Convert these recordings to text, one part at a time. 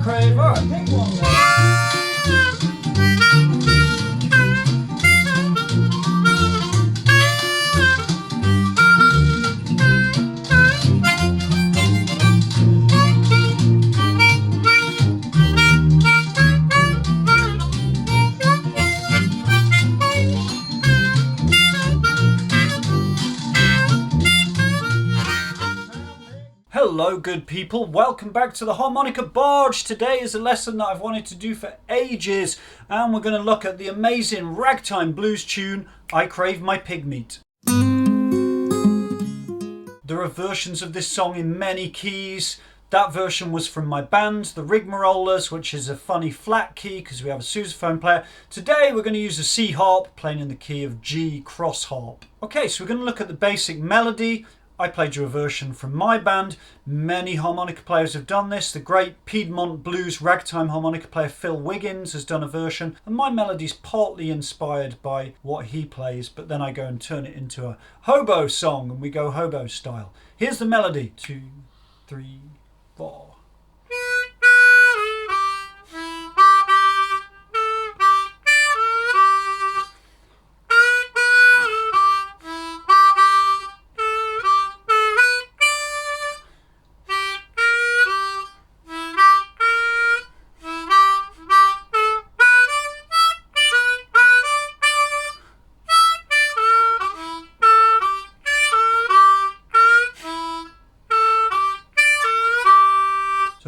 Crave. Alright, pick one then. Hello good people, welcome back to the Harmonica Barge. Today is a lesson that I've wanted to do for ages, and we're going to look at the amazing ragtime blues tune, I Crave My Pigmeat. There are versions of this song in many keys. That version was from my band, the Rigmarollers, which is a funny flat key because we have a sousaphone player. Today we're going to use a C harp, playing in the key of G cross harp. Okay, so we're going to look at the basic melody. I played you a version from my band. Many harmonica players have done this. The great Piedmont blues ragtime harmonica player Phil Wiggins has done a version. And my melody's partly inspired by what he plays, but then I go and turn it into a hobo song and we go hobo style. Here's the melody. 2, 3, 4.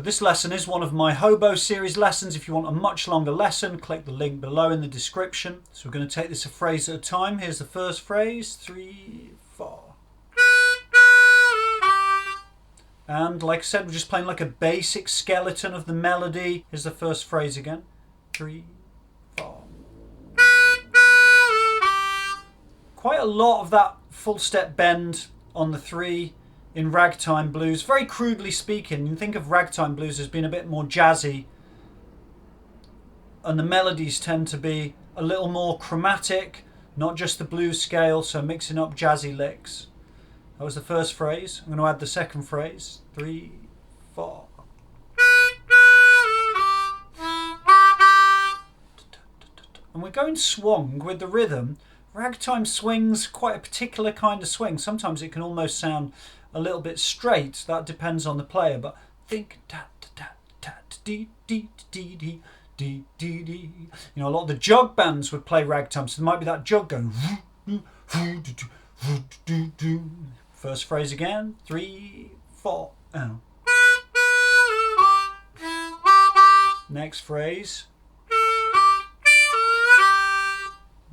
This lesson is one of my Hobo series lessons. If you want a much longer lesson, click the link below in the description. So we're going to take this a phrase at a time. Here's the first phrase, 3, 4. And like I said, we're just playing like a basic skeleton of the melody. Here's the first phrase again, 3, 4. Quite a lot of that full step bend on the 3 in ragtime blues. Very crudely speaking, you think of ragtime blues as being a bit more jazzy, and the melodies tend to be a little more chromatic, not just the blues scale, so mixing up jazzy licks. That was the first phrase. I'm going to add the second phrase, 3, 4. And we're going swung with the rhythm. Ragtime swings quite a particular kind of swing. Sometimes it can almost sound a little bit straight. That depends on the player, but think ta ta ta dee dee dee dee dee dee dee. You know, a lot of the jug bands would play ragtime, so there might be that jug going. First phrase again, 3, 4. Oh. Next phrase.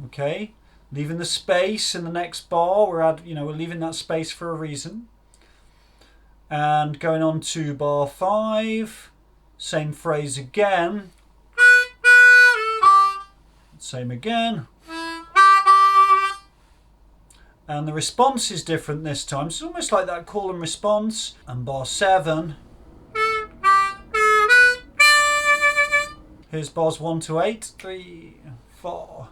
Okay, leaving the space in the next bar. We're leaving that space for a reason. And going on to bar 5, same phrase again, same again, and the response is different this time. It's almost like that call and response. And bar 7, here's bars 1 to 8, 3, 4.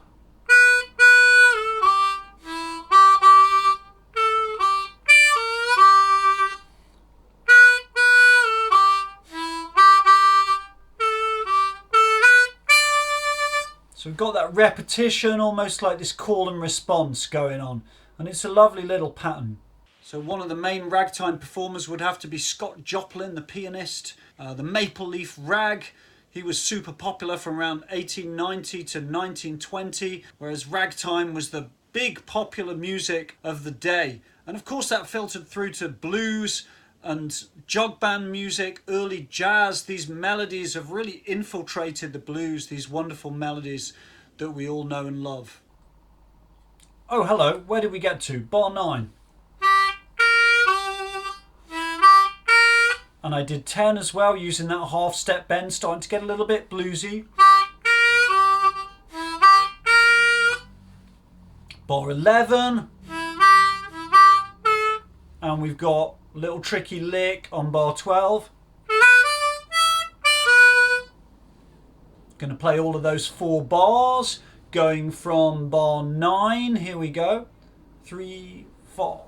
So we've got that repetition, almost like this call and response going on. And it's a lovely little pattern. So one of the main ragtime performers would have to be Scott Joplin, the pianist. The Maple Leaf Rag. He was super popular from around 1890 to 1920, whereas ragtime was the big popular music of the day. And of course that filtered through to blues and jug band music, early jazz. These melodies have really infiltrated the blues, these wonderful melodies that we all know and love. Oh, hello, where did we get to? Bar 9. And I did 10 as well, using that half step bend, starting to get a little bit bluesy. Bar 11. And we've got a little tricky lick on bar 12. Going to play all of those 4 bars, going from bar 9. Here we go. 3, 4.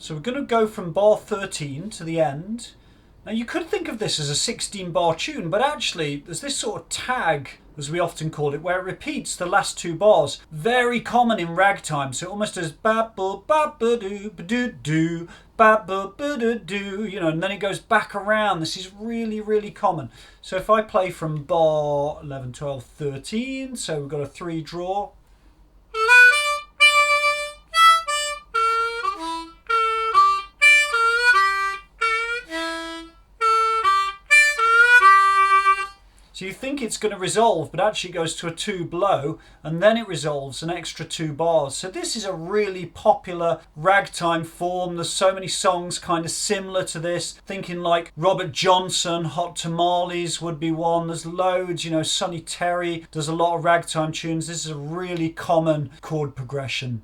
So we're going to go from bar 13 to the end. Now you could think of this as a 16 bar tune, but actually there's this sort of tag, as we often call it, where it repeats the last 2 bars. Very common in ragtime, so it almost does ba ba ba ba do ba do do ba ba ba do do, you know, and then it goes back around. This is really, really common. So if I play from bar 11, 12, 13, so we've got a 3 draw. So you think it's going to resolve, but actually it goes to a 2 blow, and then it resolves an extra 2 bars. So this is a really popular ragtime form. There's so many songs kind of similar to this. Thinking like Robert Johnson, Hot Tamales would be one. There's loads, you know, Sonny Terry does a lot of ragtime tunes. This is a really common chord progression.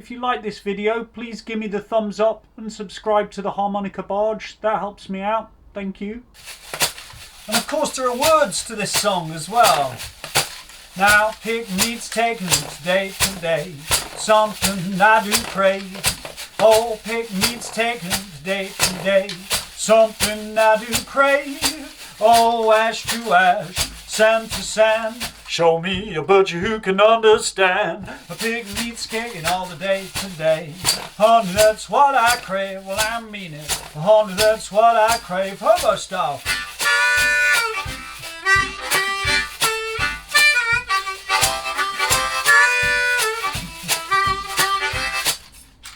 If you like this video, please give me the thumbs up and subscribe to the Harmonica Barge. That helps me out. Thank you. And of course there are words to this song as well. Now Pigmeat's taken today, something I do crave. Oh, Pigmeat's taken today, something I do crave. Oh, ash to ash, sand to sand, show me a butcher who can understand. A Pigmeat's kicking all the day today. Honey, that's what I crave. Well, I mean it. Honey, that's what I crave. Hobo style.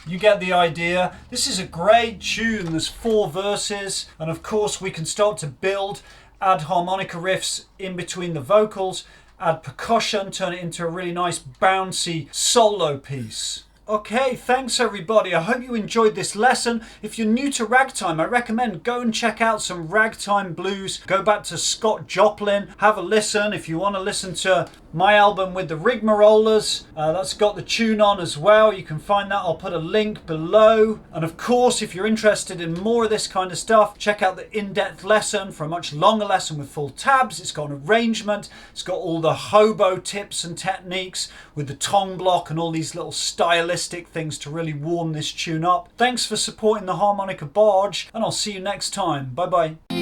You get the idea. This is a great tune. There's 4 verses, and of course we can start to build, add harmonica riffs in between the vocals, add percussion, turn it into a really nice bouncy solo piece. Okay, thanks everybody. I hope you enjoyed this lesson. If you're new to ragtime, I recommend go and check out some ragtime blues. Go back to Scott Joplin, have a listen. If you want to listen to my album with the Rigmarollers, that's got the tune on as well. You can find that. I'll put a link below. And of course, if you're interested in more of this kind of stuff, check out the in-depth lesson for a much longer lesson with full tabs. It's got an arrangement. It's got all the hobo tips and techniques with the tongue block and all these little stylistic things to really warm this tune up. Thanks for supporting the Harmonica Barge, and I'll see you next time. Bye bye.